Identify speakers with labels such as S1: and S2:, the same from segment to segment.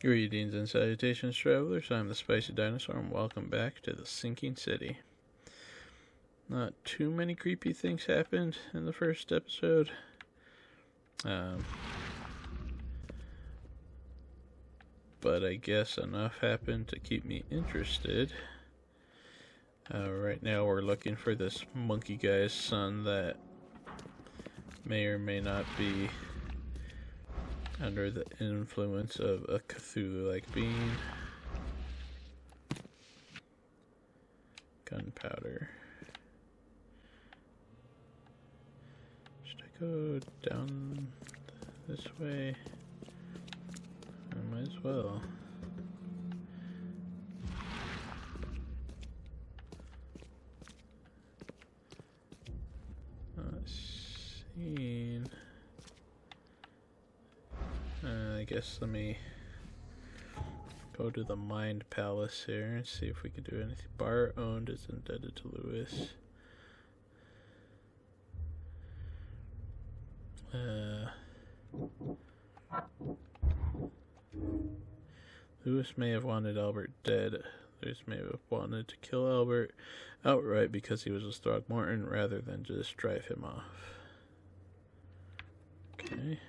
S1: Greetings and salutations, travelers. I'm the Spicy Dinosaur, and welcome back to the Sinking City. Not too many creepy things happened in the first episode. But I guess enough happened to keep me interested. Right now we're looking for this monkey guy's son that may or may not be under the influence of a Cthulhu-like being. Gunpowder. Should I go down this way? I might as well. Not seen. I guess let me go to the Mind Palace here and see if we can do anything. Bar owned is indebted to Lewis. Lewis may have wanted Albert dead. Lewis may have wanted to kill Albert outright because he was a Throgmorton rather than just drive him off. Okay.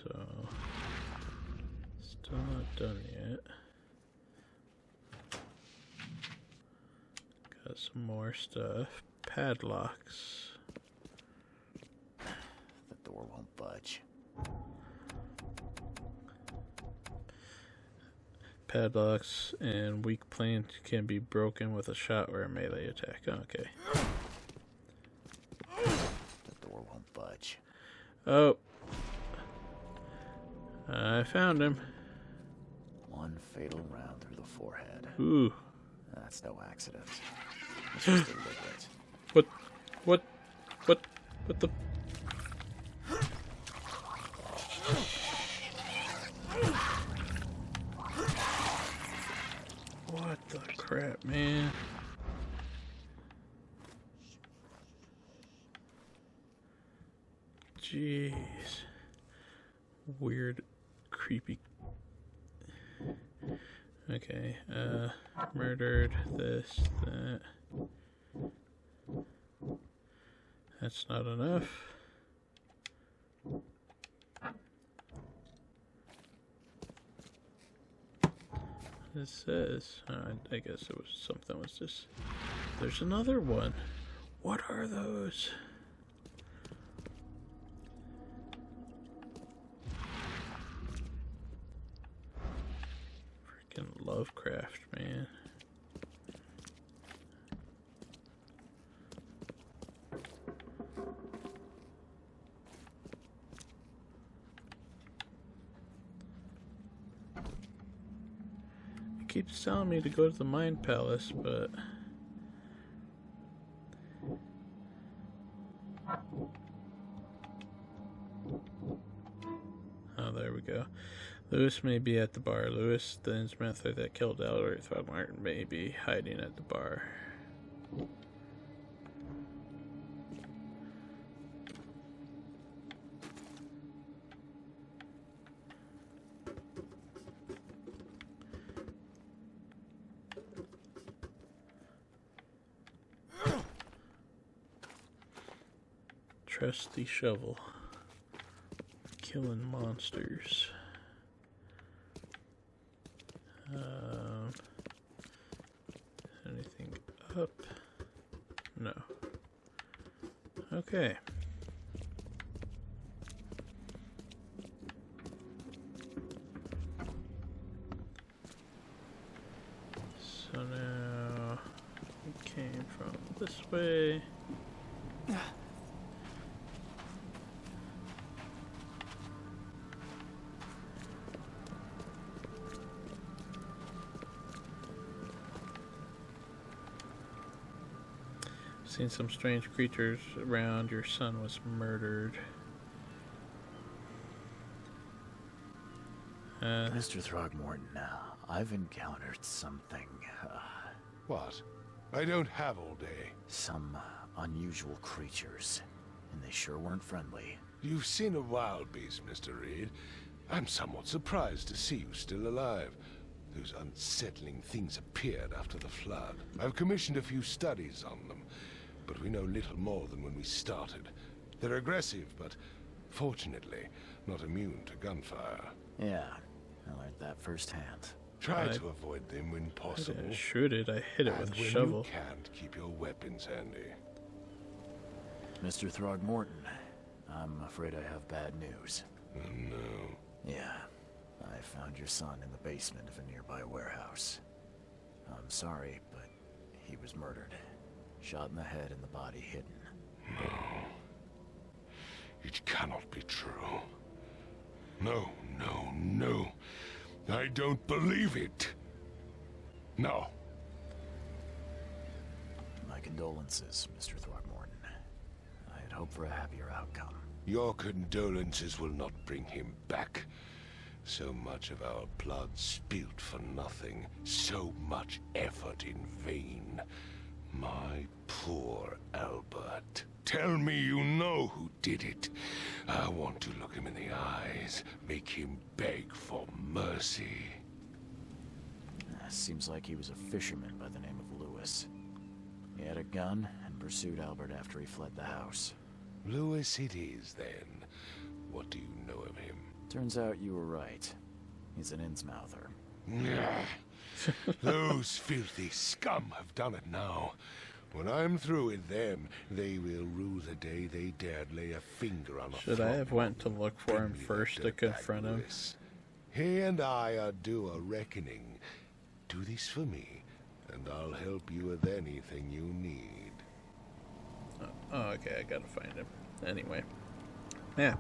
S1: So, still not done yet. Got some more stuff. Padlocks.
S2: The door won't budge.
S1: Padlocks and weak planks can be broken with a shot or a melee attack. Okay.
S2: The door won't budge.
S1: Oh. I found him.
S2: One fatal round through the forehead.
S1: Ooh.
S2: That's no accident. It's just a liquid.
S1: What the... What the crap, man? Jeez. Weird, creepy. Okay, murdered, this, that. That's not enough. It says, I guess it was something was just, there's another one. What are those? Freaking Lovecraft, man. Keeps telling me to go to the Mind Palace, but oh, there we go. Lewis may be at the bar. Lewis, the Innsmouther that killed Albert Throgmorton, may be hiding at the bar. Trusty shovel. Killing monsters. Anything up? No. Okay. So now we came from this way. Seen some strange creatures around. Your son was murdered.
S2: Mr. Throgmorton, I've encountered something.
S3: What? I don't have all day.
S2: Some unusual creatures, and they sure weren't friendly.
S3: You've seen a wild beast, Mr. Reed. I'm somewhat surprised to see you still alive. Those unsettling things appeared after the flood. I've commissioned a few studies on them, but we know little more than when we started. They're aggressive, but fortunately not immune to gunfire.
S2: Yeah, I learned that firsthand.
S3: Try to avoid them when possible.
S1: I didn't shoot it, I hit it with
S3: And
S1: a
S3: when
S1: shovel.
S3: you can't, keep your weapons handy.
S2: Mr. Throgmorton, I'm afraid I have bad news.
S3: Oh, no.
S2: Yeah, I found your son in the basement of a nearby warehouse. I'm sorry, but he was murdered. Shot in the head and the body hidden.
S3: No. It cannot be true. No, no, no. I don't believe it. No.
S2: My condolences, Mr. Throgmorton. I had hoped for a happier outcome.
S3: Your condolences will not bring him back. So much of our blood spilt for nothing. So much effort in vain. My poor Albert. Tell me you know who did it. I want to look him in the eyes, make him beg for mercy.
S2: Seems like he was a fisherman by the name of Lewis. He had a gun and pursued Albert after he fled the house.
S3: Lewis it is, then. What do you know of him?
S2: Turns out you were right. He's an Innsmouther.
S3: Those filthy scum have done it now. When I'm through with them, they will rue the day they dared lay a finger on a
S1: Should I have went to look for him first to confront him?
S3: He and I are due a reckoning. Do this for me, and I'll help you with anything you need.
S1: Oh, okay, I gotta find him. Anyway. Map.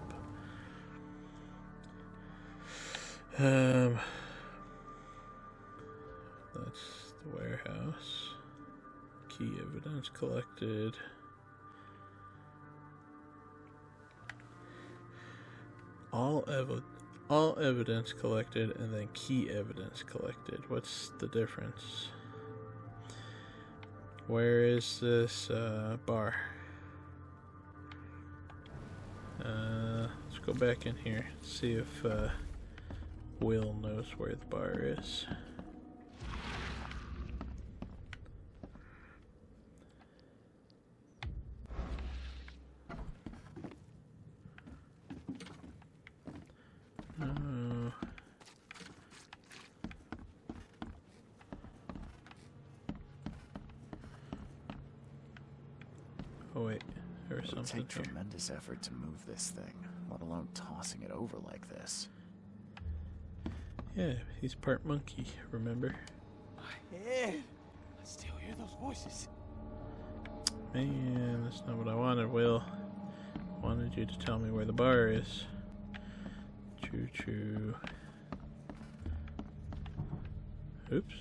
S1: That's the warehouse. Key evidence collected. All evidence collected, and then key evidence collected. What's the difference? Where is this bar? Let's go back in here. See if Will knows where the bar is. Oh wait, there's
S2: It would
S1: something
S2: take
S1: here.
S2: tremendous effort to move this thing, let alone tossing it over like this.
S1: Yeah, he's part monkey, remember?
S4: My head! I still hear those voices.
S1: Man, that's not what I wanted, Will. I wanted you to tell me where the bar is. Choo-choo. Oops.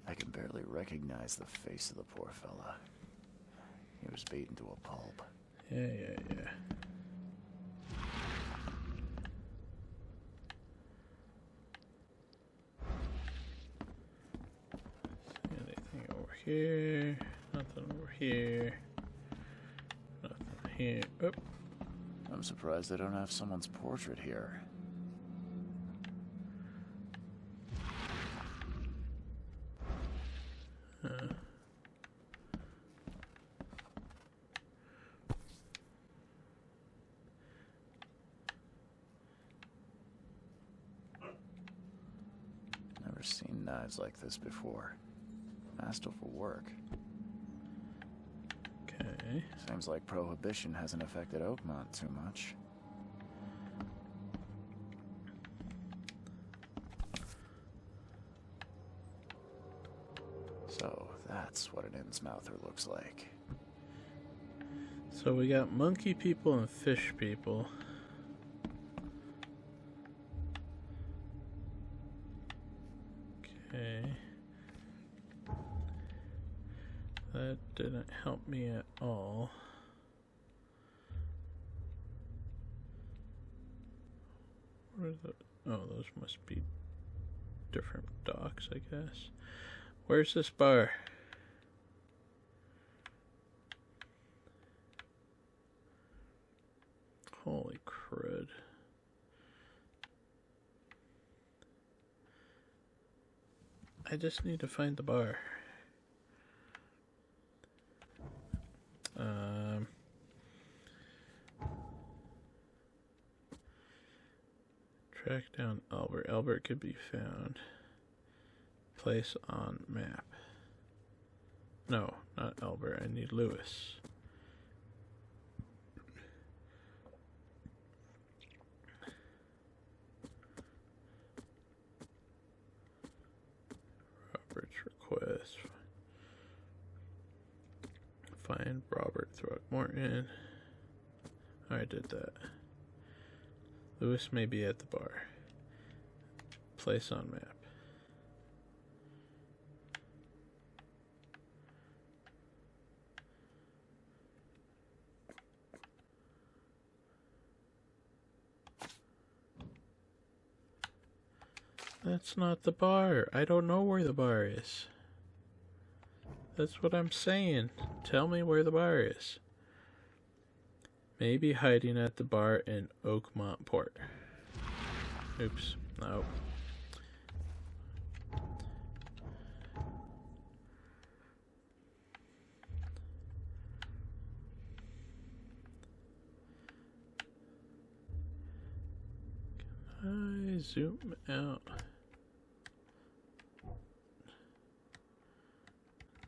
S2: I can barely recognize the face of the poor fella. He was beaten to a pulp.
S1: Yeah. Anything over here? Nothing over here. Nothing here. Oh,
S2: I'm surprised they don't have someone's portrait here. Never seen knives like this before. Masterful work.
S1: okay.
S2: Seems like prohibition hasn't affected Oakmont too much. So that's what an Innsmouther looks like.
S1: So we got monkey people and fish people. Okay. That didn't help me at all. What are the... Oh, those must be different docks, I guess. Where's this bar? Holy crud. I just need to find the bar. Track down Albert. Albert could be found. Place on map. No, not Albert. I need Lewis. Robert's request. Find Robert Throckmorton. I did that. Lewis may be at the bar. Place on map. That's not the bar. I don't know where the bar is. That's what I'm saying. Tell me where the bar is. Maybe hiding at the bar in Oakmont Port. Oops. No. Can I zoom out?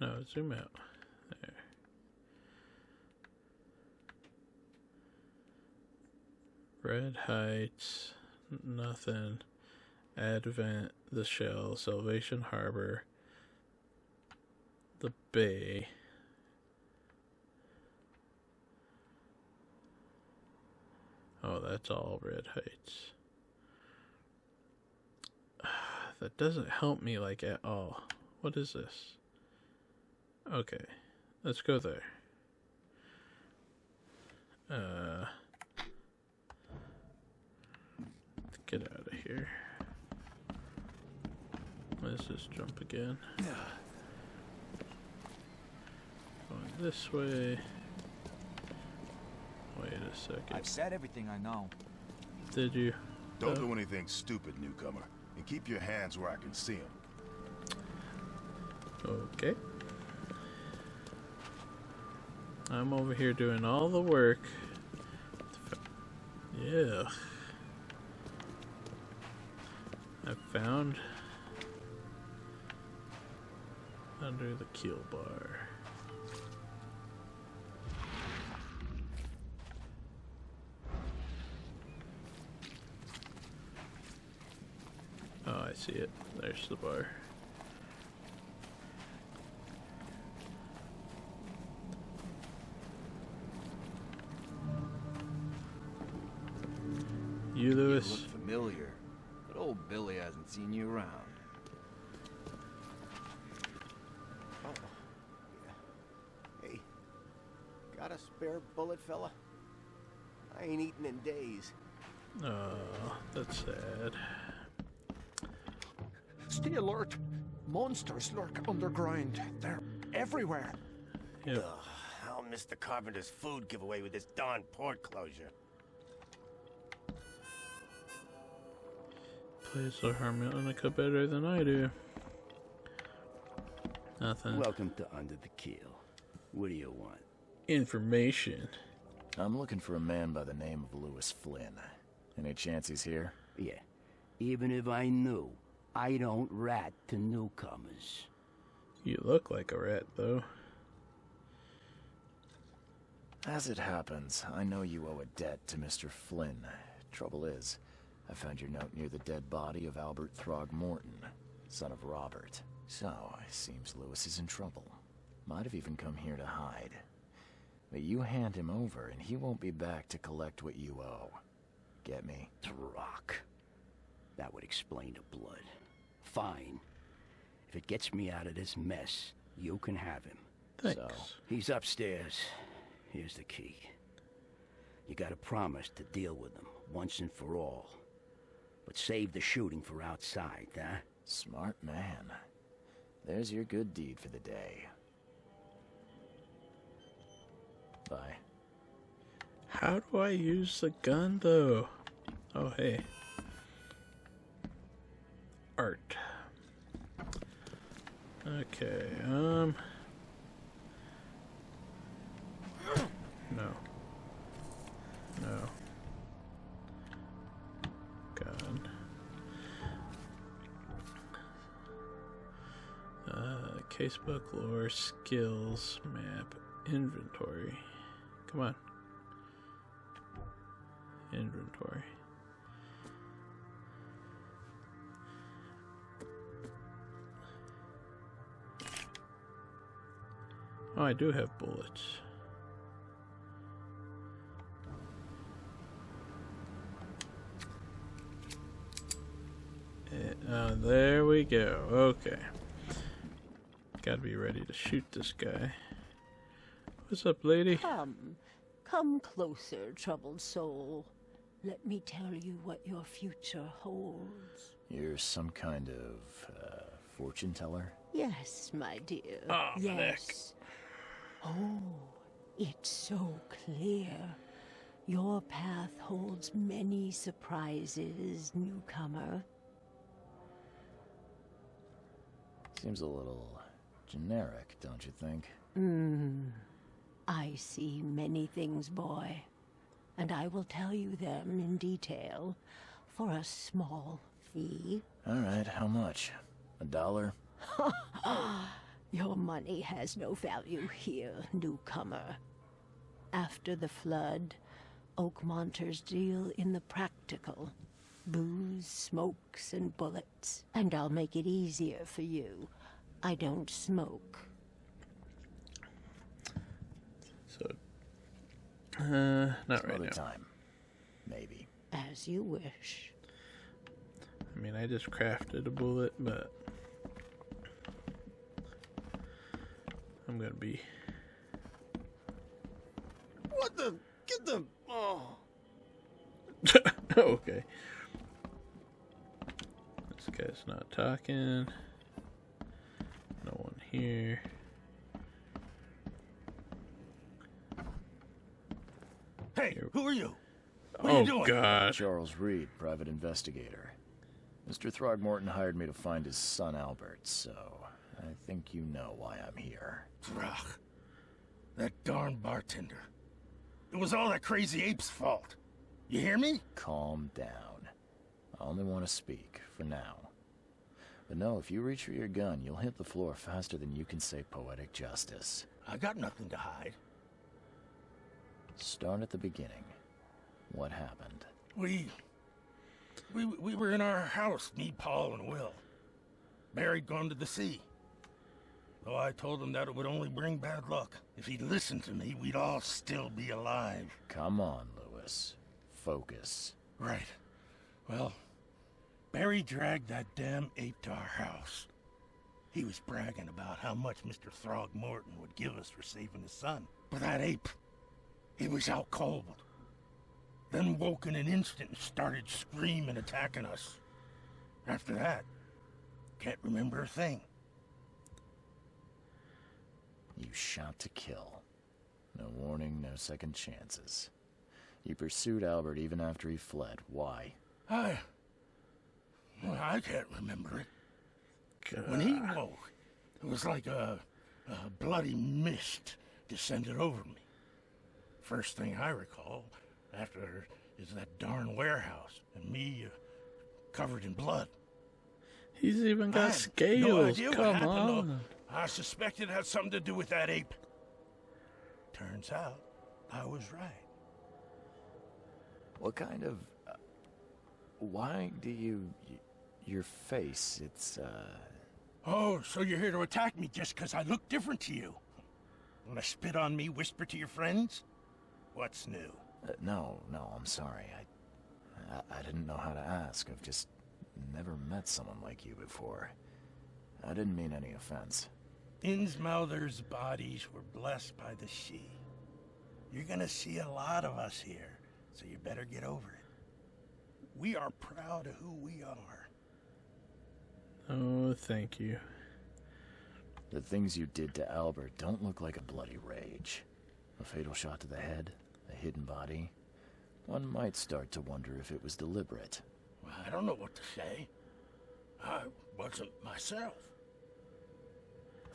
S1: No, zoom out. There. Red Heights, nothing. Advent, the Shell, Salvation Harbor, the Bay. Oh, that's all Red Heights. That doesn't help me like at all. What is this? Okay, let's go there. Get out of here. Let's just jump again. Going this way. Wait a second.
S4: I've said everything I know.
S1: Did you?
S5: Don't do anything stupid, newcomer. And keep your hands where I can see them.
S1: Okay. I'm over here doing all the work. Yeah. I found under the keel bar. Oh, I see it. There's the bar. You, Lewis?
S4: You look familiar, but old Billy hasn't seen you around.
S2: Oh. Yeah. Hey, got a spare bullet, fella? I ain't eaten in days.
S1: Oh, that's sad.
S6: Stay alert. Monsters lurk underground. They're everywhere.
S1: Yep.
S7: Ugh, I'll miss the carpenter's food giveaway with this darn port closure.
S1: Plays the harmonica better than I do. Nothing.
S8: Welcome to Under the Keel. What do you want?
S1: Information.
S2: I'm looking for a man by the name of Lewis Flynn. Any chance he's here?
S8: Yeah. Even if I knew, I don't rat to newcomers.
S1: You look like a rat, though.
S2: As it happens, I know you owe a debt to Mr. Flynn. Trouble is, I found your note near the dead body of Albert Throgmorton, son of Robert. So, it seems Lewis is in trouble. Might have even come here to hide. But you hand him over, and he won't be back to collect what you owe. Get me?
S8: Throck. That would explain the blood. Fine. If it gets me out of this mess, you can have him.
S1: Thanks.
S2: So,
S8: He's upstairs. Here's the key. You gotta promise to deal with him, once and for all. But save the shooting for outside, huh?
S2: smart man. There's your good deed for the day. Bye.
S1: How do I use the gun, though? Oh, hey. Art. Okay, No. No. Gun. Casebook, lore, skills, map, inventory. Come on. Inventory. Oh, I do have bullets. There we go. Okay. Gotta be ready to shoot this guy. What's up, lady?
S9: Come closer, troubled soul. Let me tell you what your future holds.
S2: You're some kind of, fortune teller?
S9: Yes, my dear.
S1: Oh,
S9: yes. Oh, it's so clear. Your path holds many surprises, newcomer.
S2: Seems a little generic, don't you think?
S9: I see many things, boy, and I will tell you them in detail for a small fee.
S2: All right, how much? $1?
S9: Your money has no value here, newcomer. After the flood, Oakmonters deal in the practical. Booze, smokes, and bullets. And I'll make it easier for you. I don't smoke.
S1: So, not
S2: Some
S1: right
S2: other
S1: now.
S2: time. Maybe.
S9: As you wish.
S1: I mean, I just crafted a bullet, but I'm gonna be.
S6: What the? Get the. Oh.
S1: Okay. This guy's not talking. No one here.
S6: Hey, who are you? What are
S1: Oh
S6: you doing?
S1: God.
S2: Charles Reed, private investigator. Mr. Throgmorton hired me to find his son Albert, so I think you know why I'm here.
S6: Throg. That darn bartender. It was all that crazy ape's fault. You hear me?
S2: Calm down. I only want to speak, for now. But no, if you reach for your gun, you'll hit the floor faster than you can say poetic justice.
S6: I got nothing to hide.
S2: Start at the beginning. What happened?
S6: We were in our house, me, Paul, and Will. Barry'd gone to the sea. Though I told him that it would only bring bad luck. If he'd listened to me, we'd all still be alive.
S2: Come on, Lewis. Focus.
S6: Right. Well, Barry dragged that damn ape to our house. He was bragging about how much Mr. Throgmorton would give us for saving his son. But that ape, he was out cold. Then woke in an instant and started screaming, attacking us. After that, can't remember a thing.
S2: You shot to kill. No warning, no second chances. You pursued Albert even after he fled. Why?
S6: I can't remember it. When he woke, it was like a bloody mist descended over me. First thing I recall after is that darn warehouse and me covered in blood.
S1: He's even got
S6: I had
S1: scales.
S6: no idea what
S1: Come
S6: happened,
S1: on.
S6: though. I suspected it had something to do with that ape. Turns out, I was right.
S2: What kind of... why do you... your face, it's,
S6: Oh, so you're here to attack me just because I look different to you? Wanna spit on me, whisper to your friends? What's new?
S2: no, I'm sorry. I didn't know how to ask. I've just never met someone like you before. I didn't mean any offense.
S6: Innsmouther's bodies were blessed by the she. You're gonna see a lot of us here, so you better get over it. We are proud of who we are.
S1: Oh, thank you.
S2: The things you did to Albert don't look like a bloody rage. A fatal shot to the head, a hidden body. One might start to wonder if it was deliberate.
S6: Well, I don't know what to say. I wasn't myself.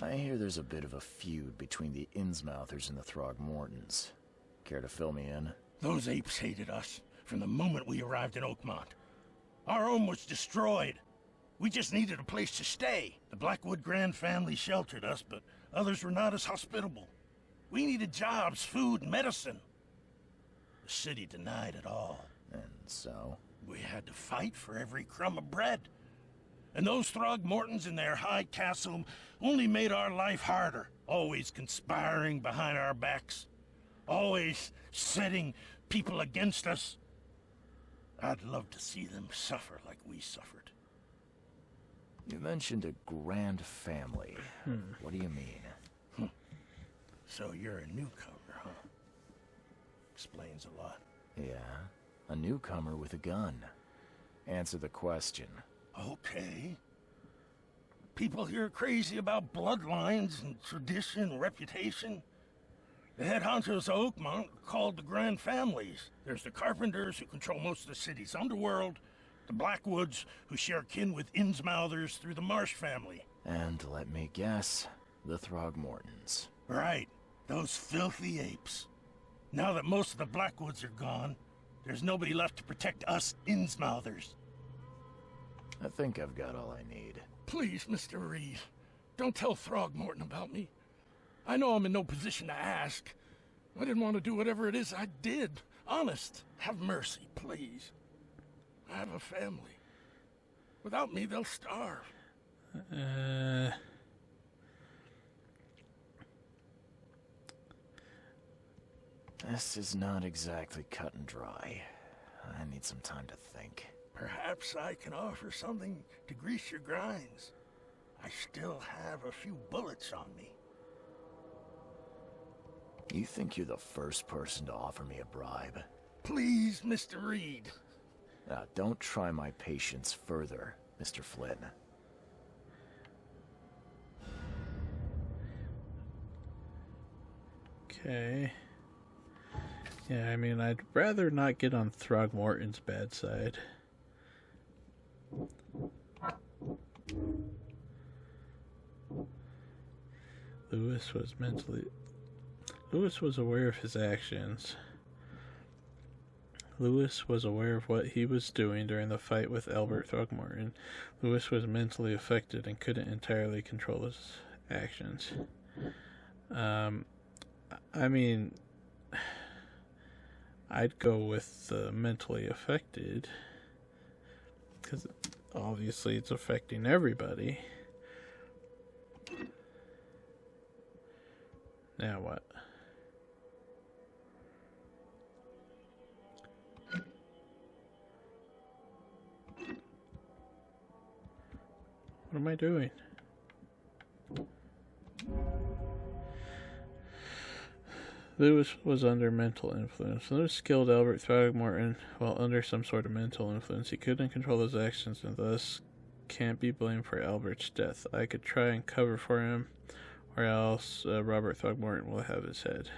S2: I hear there's a bit of a feud between the Innsmouthers and the Throgmortons. Care to fill me in?
S6: Those apes hated us from the moment we arrived in Oakmont. Our home was destroyed. We just needed a place to stay. The Blackwood Grand family sheltered us, but others were not as hospitable. We needed jobs, food, medicine. The city denied it all.
S2: And so?
S6: We had to fight for every crumb of bread. And those Throgmortons in their high castle only made our life harder, always conspiring behind our backs, always setting people against us. I'd love to see them suffer like we suffered.
S2: You mentioned a grand family. What do you mean?
S6: So you're a newcomer, huh? Explains a lot.
S2: Yeah, a newcomer with a gun. Answer the question.
S6: Okay. People here are crazy about bloodlines and tradition and reputation. The head honchos of Oakmont are called the Grand Families. There's the Carpenters, who control most of the city's underworld, the Blackwoods, who share kin with Innsmouthers through the Marsh family.
S2: And let me guess, the Throgmortons.
S6: Right, those filthy apes. Now that most of the Blackwoods are gone, there's nobody left to protect us Innsmouthers.
S2: I think I've got all I need.
S6: Please, Mr. Reed, don't tell Throgmorton about me. I know I'm in no position to ask. I didn't want to do whatever it is I did. Honest, have mercy, please. I have a family. Without me, they'll starve.
S2: This is not exactly cut and dry. I need some time to think.
S6: Perhaps I can offer something to grease your grinds. I still have a few bullets on me.
S2: You think you're the first person to offer me a bribe?
S6: Please, Mr. Reed.
S2: Now, don't try my patience further, Mr. Flynn.
S1: Okay. Yeah, I mean, I'd rather not get on Throgmorton's bad side. Lewis was aware of his actions. Lewis was aware of what he was doing during the fight with Albert Throgmorton. Lewis was mentally affected and couldn't entirely control his actions. I mean, I'd go with the mentally affected, because obviously it's affecting everybody. Now what? What am I doing? Lewis was under mental influence. Lewis killed Albert Throgmorton while under some sort of mental influence. He couldn't control his actions and thus can't be blamed for Albert's death. I could try and cover for him, or else Robert Throgmorton will have his head.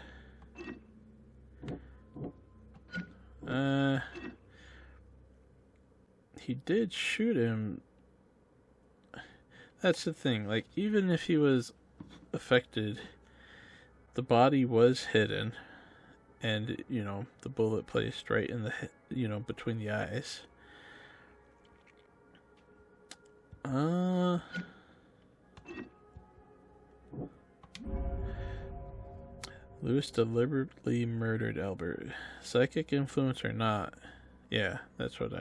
S1: He did shoot him. That's the thing. Like, even if he was affected, the body was hidden, and, you know, the bullet placed right in the, you know, between the eyes. Lewis deliberately murdered Albert. Psychic influence or not, yeah, that's what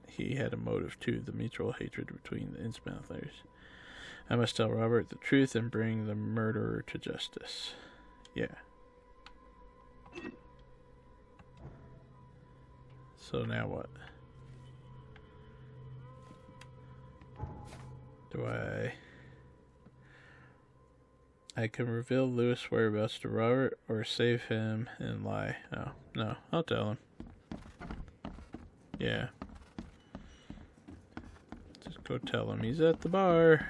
S1: he had a motive too, the mutual hatred between the Innsmouthers. I must tell Robert the truth and bring the murderer to justice. Yeah. So now what? Do I... I can reveal Lewis' whereabouts to Robert or save him and lie. Oh, no, I'll tell him. Yeah. Just go tell him he's at the bar.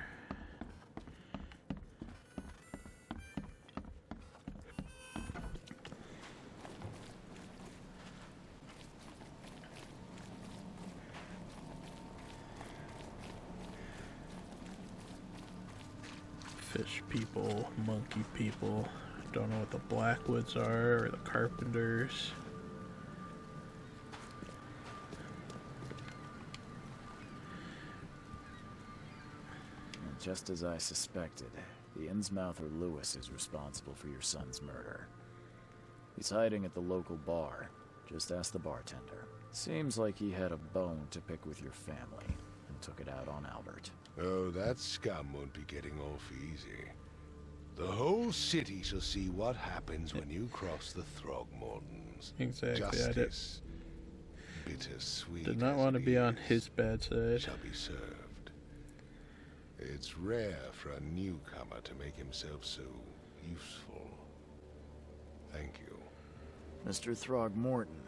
S1: Fish people, monkey people. Don't know what the Blackwoods are or the Carpenters.
S2: Just as I suspected, the Innsmouther Lewis is responsible for your son's murder. He's hiding at the local bar. Just ask the bartender. Seems like he had a bone to pick with your family and took it out on Albert.
S3: Oh, that scum won't be getting off easy. The whole city shall see what happens when you cross the Throgmortons.
S1: Exactly.
S3: Justice, bittersweet.
S1: Did not
S3: as
S1: want to
S3: it
S1: be on
S3: is,
S1: his bad side.
S3: shall be served. It's rare for a newcomer to make himself so useful. Thank you.
S2: Mr. Throgmorton,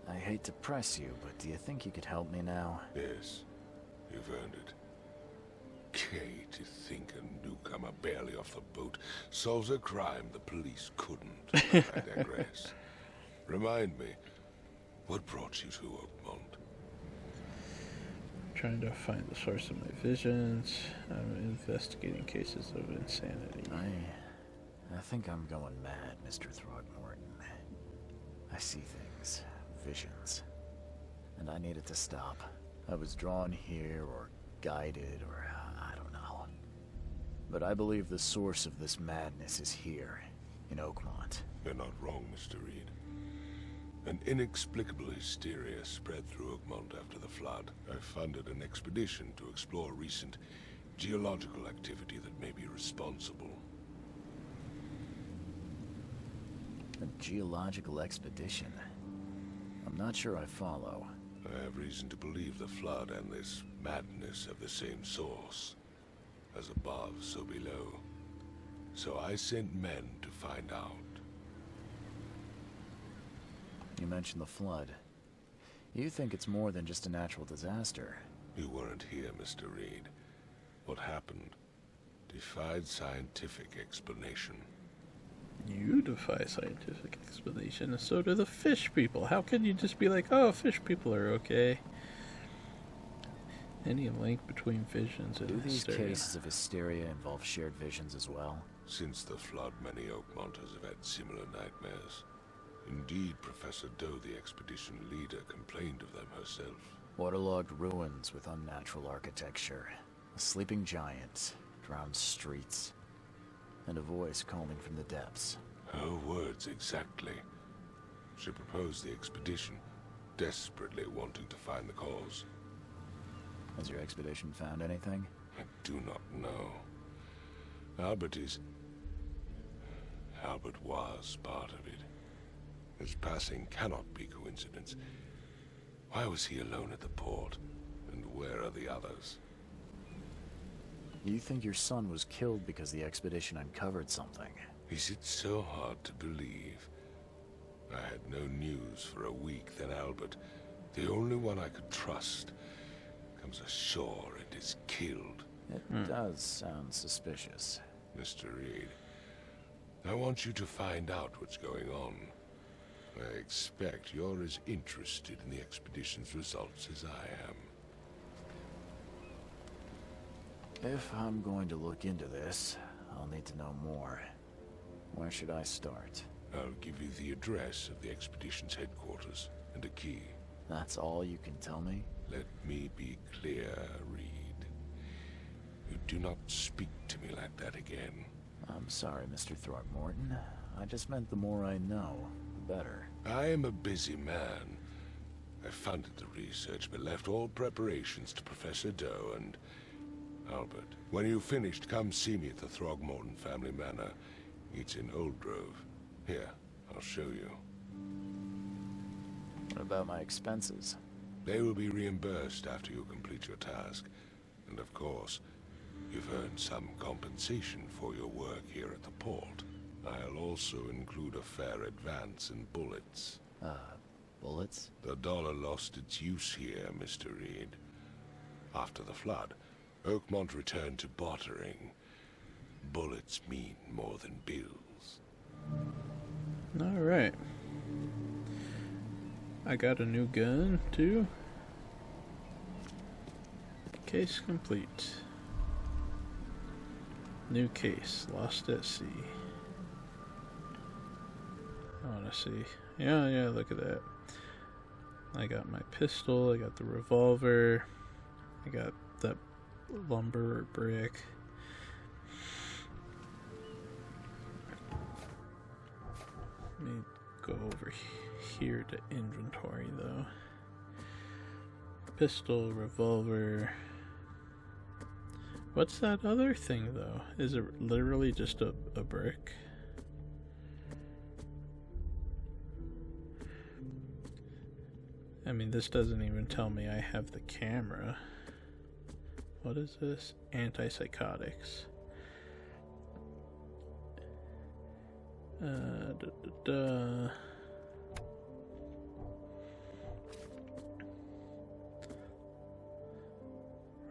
S2: I hate to press you, but do you think you could help me now?
S3: Yes, you've earned it. Gay to think a newcomer barely off the boat solves a crime the police couldn't. I digress. Remind me, what brought you to Oakmont?
S1: Trying to find the source of my visions. I'm investigating cases of insanity.
S2: I think I'm going mad, Mr. Throgmorton. I see things, visions, and I need it to stop. I was drawn here, or guided, or I don't know. But I believe the source of this madness is here, in Oakmont.
S3: You're not wrong, Mr. Reed. An inexplicable hysteria spread through Oakmont after the flood. I funded an expedition to explore recent geological activity that may be responsible.
S2: A geological expedition? I'm not sure I follow.
S3: I have reason to believe the flood and this madness have the same source. As above, so below. So I sent men to find out.
S2: You mentioned the flood. You think it's more than just a natural disaster?
S3: You weren't here, Mr. Reed. What happened defied scientific explanation.
S1: You defy scientific explanation, and so do the fish people. How can you just be like, oh, fish people are okay? Any link between visions and
S2: Do these
S1: hysteria?
S2: cases of hysteria involve shared visions as well?
S3: Since the flood, many Oakmonters have had similar nightmares. Indeed, Professor Doe, the expedition leader, complained of them herself.
S2: Waterlogged ruins with unnatural architecture, a sleeping giant, drowned streets, and a voice calling from the depths.
S3: Her words exactly. She proposed the expedition, desperately wanting to find the cause.
S2: Has your expedition found anything?
S3: I do not know. Albert was part of it. His passing cannot be coincidence. Why was he alone at the port? And where are the others?
S2: You think your son was killed because the expedition uncovered something?
S3: Is it so hard to believe? I had no news for a week, then Albert, the only one I could trust, comes ashore and is killed.
S2: It does sound suspicious.
S3: Mr. Reed, I want you to find out what's going on. I expect you're as interested in the expedition's results as I am.
S2: If I'm going to look into this, I'll need to know more. Where should I start?
S3: I'll give you the address of the expedition's headquarters and a key.
S2: That's all you can tell me?
S3: Let me be clear, Reed. You do not speak to me like that again.
S2: I'm sorry, Mr. Throgmorton. I just meant the more I know, the better.
S3: I am a busy man. I funded the research, but left all preparations to Professor Doe and Albert. When you've finished, come see me at the Throgmorton family manor. It's in Old Grove. Here, I'll show you.
S2: What about my expenses?
S3: They will be reimbursed after you complete your task. And of course, You've earned some compensation for your work here at the port. I'll also include a fair advance in bullets.
S2: Bullets?
S3: The dollar lost its use here, Mr. Reed. After the flood, Oakmont returned to bartering. Bullets mean more than bills.
S1: Alright. I got a new gun, too. Case complete. New case, lost at sea. I wanna see. Yeah, look at that. I got my pistol, I got the revolver, I got that lumber or brick. Let me go over here to inventory though. Pistol, revolver. What's that other thing though? Is it literally just a brick? I mean, this doesn't even tell me I have the camera. What is this? Antipsychotics.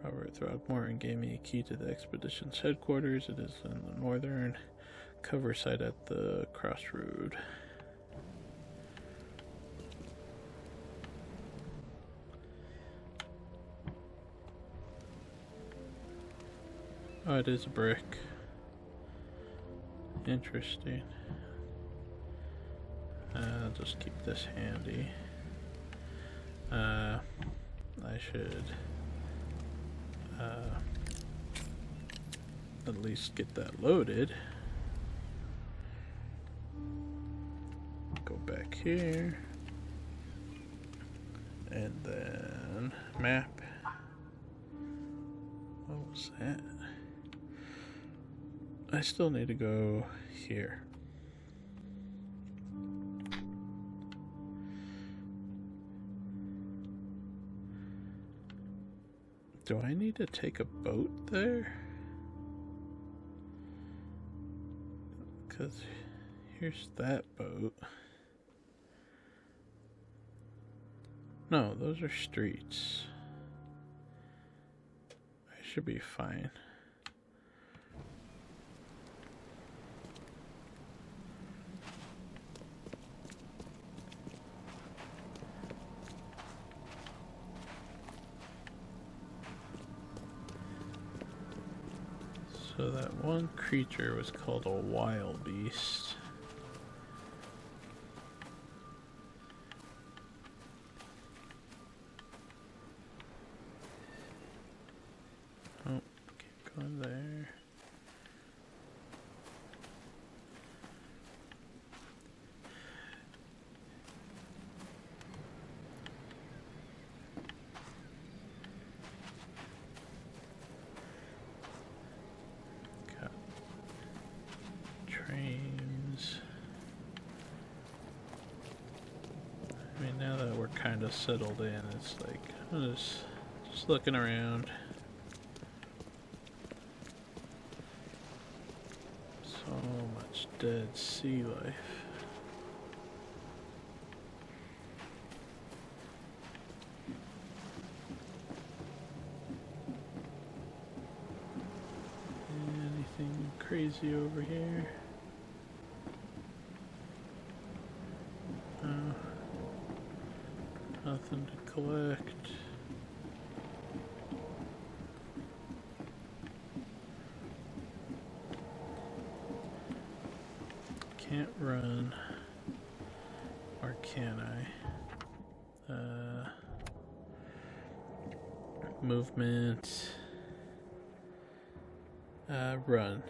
S1: Robert Throgmorton gave me a key to the expedition's headquarters. It is in the northern cover site at the crossroad. Oh, it is a brick. Interesting. I'll just keep this handy. I should at least get that loaded. Go back here. And then map. What was that? I still need to go here. Do I need to take a boat there? Because here's that boat. No, those are streets. I should be fine. So that one creature was called a wild beast. Oh, keep going there. Kind of settled in. It's like I'm just looking around. So much dead sea life. Anything crazy over here? Nothing to collect. Can't run. Or can I? Movement. Run.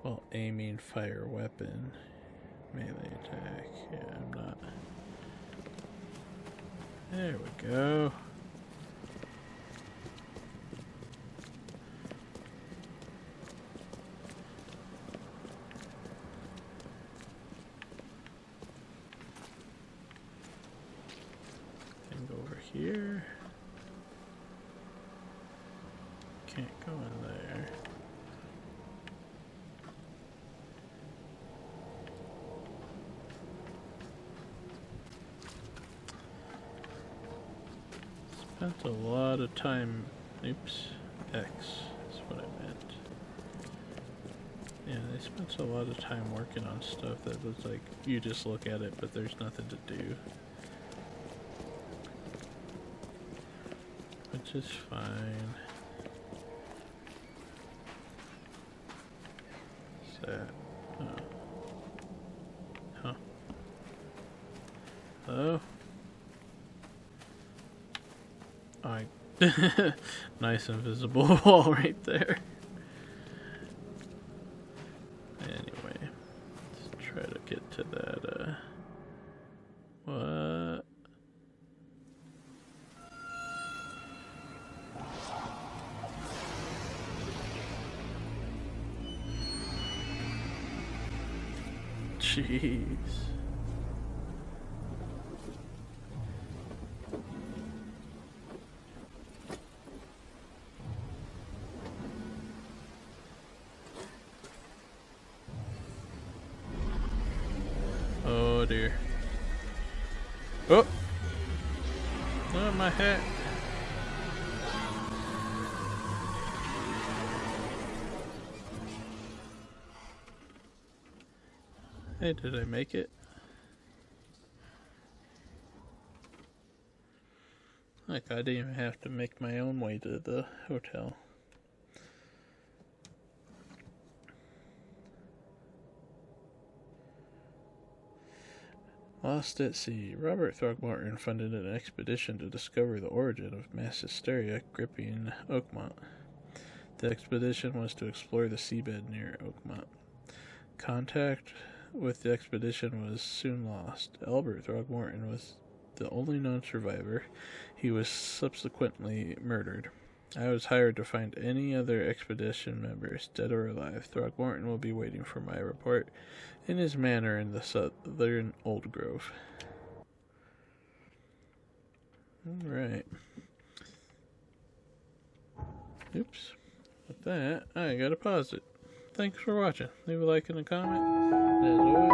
S1: Well, aiming fire weapon. Melee attack. Yeah, I'm not. There we go. And go over here. Can't go in there. Spent a lot of time. Oops. X is what I meant. Yeah, they spent a lot of time working on stuff that was like, you just look at it, but there's nothing to do. Which is fine. What's that? Oh. Huh. Hello? Nice invisible wall right there. Anyway, let's try to get to that, what? Jeez. Oh dear. Oh! Oh, my hat. Hey, did I make it? Like, I didn't even have to make my own way to the hotel. Lost at sea. Robert Throgmorton funded an expedition to discover the origin of mass hysteria gripping Oakmont. The expedition was to explore the seabed near Oakmont. Contact with the expedition was soon lost. Albert Throgmorton was the only known survivor. He was subsequently murdered. I was hired to find any other expedition members, dead or alive. Throgmorton will be waiting for my report in his manor in the southern Old Grove. Alright. Oops. With that, I gotta pause it. Thanks for watching. Leave a like and a comment. As always,